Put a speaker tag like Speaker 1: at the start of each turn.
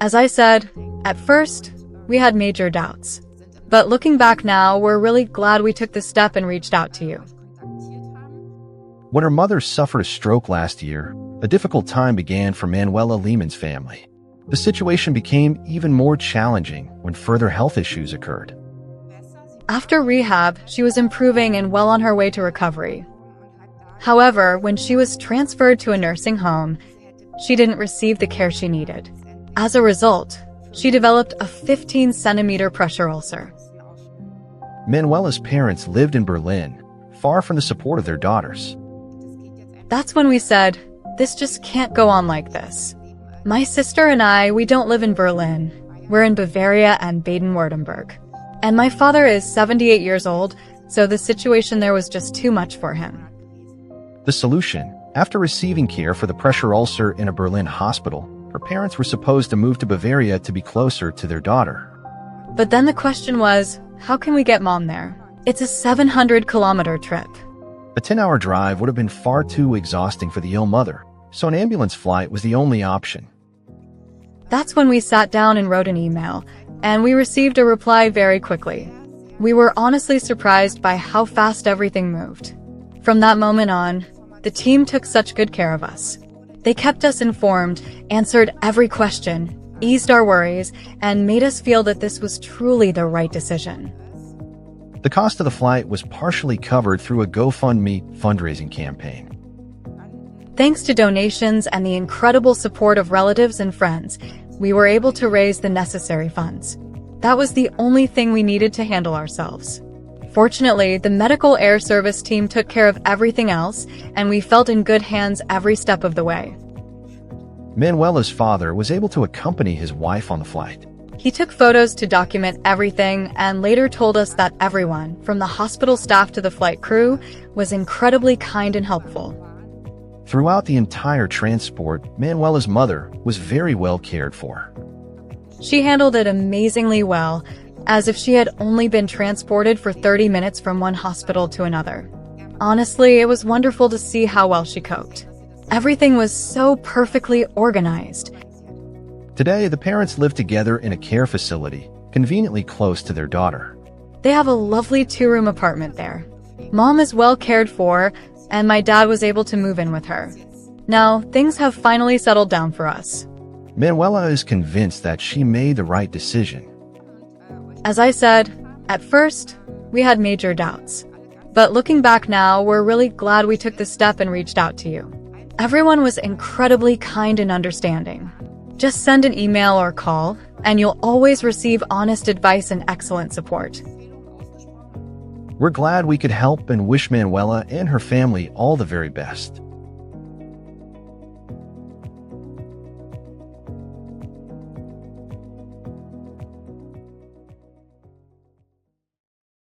Speaker 1: As I said, at first, we had major doubts. But looking back now, we're really glad we took this step and reached out to you.
Speaker 2: When her mother suffered a stroke last year, a difficult time began for Manuela Lehmann's family. The situation became even more challenging when further health issues occurred.
Speaker 1: After rehab, she was improving and well on her way to recovery. However, when she was transferred to a nursing home, she didn't receive the care she needed. As a result, she developed a 15-centimeter pressure ulcer.
Speaker 2: Manuela's parents lived in Berlin, far from the support of their daughters.
Speaker 1: That's when we said, this just can't go on like this. My sister and I, we don't live in Berlin. We're in Bavaria and Baden-Württemberg. And my father is 78 years old, so the situation there was just too much for him.
Speaker 2: The solution, after receiving care for the pressure ulcer in a Berlin hospital, her parents were supposed to move to Bavaria to be closer to their daughter.
Speaker 1: But then the question was, how can we get mom there? It's a 700-kilometer trip.
Speaker 2: A 10-hour drive would have been far too exhausting for the ill mother, so an ambulance flight was the only option.
Speaker 1: That's when we sat down and wrote an email, and we received a reply very quickly. We were honestly surprised by how fast everything moved. From that moment on, the team took such good care of us. They kept us informed, answered every question, eased our worries, and made us feel that this was truly the right decision.
Speaker 2: The cost of the flight was partially covered through a GoFundMe fundraising campaign.
Speaker 1: Thanks to donations and the incredible support of relatives and friends, we were able to raise the necessary funds. That was the only thing we needed to handle ourselves. Fortunately, the medical air service team took care of everything else, and we felt in good hands every step of the way.
Speaker 2: Manuela's father was able to accompany his wife on the flight.
Speaker 1: He took photos to document everything and later told us that everyone, from the hospital staff to the flight crew, was incredibly kind and helpful.
Speaker 2: Throughout the entire transport, Manuela's mother was very well cared for.
Speaker 1: She handled it amazingly well, as if she had only been transported for 30 minutes from one hospital to another. Honestly, it was wonderful to see how well she coped. Everything was so perfectly organized.
Speaker 2: Today, the parents live together in a care facility, conveniently close to their daughter.
Speaker 1: They have a lovely 2-room apartment there. Mom is well cared for, and my dad was able to move in with her. Now, things have finally settled down for us.
Speaker 2: Manuela is convinced that she made the right decision.
Speaker 1: As I said, at first, we had major doubts. But looking back now, we're really glad we took this step and reached out to you. Everyone was incredibly kind and understanding. Just send an email or call, and you'll always receive honest advice and excellent support.
Speaker 2: We're glad we could help and wish Manuela and her family all the very best.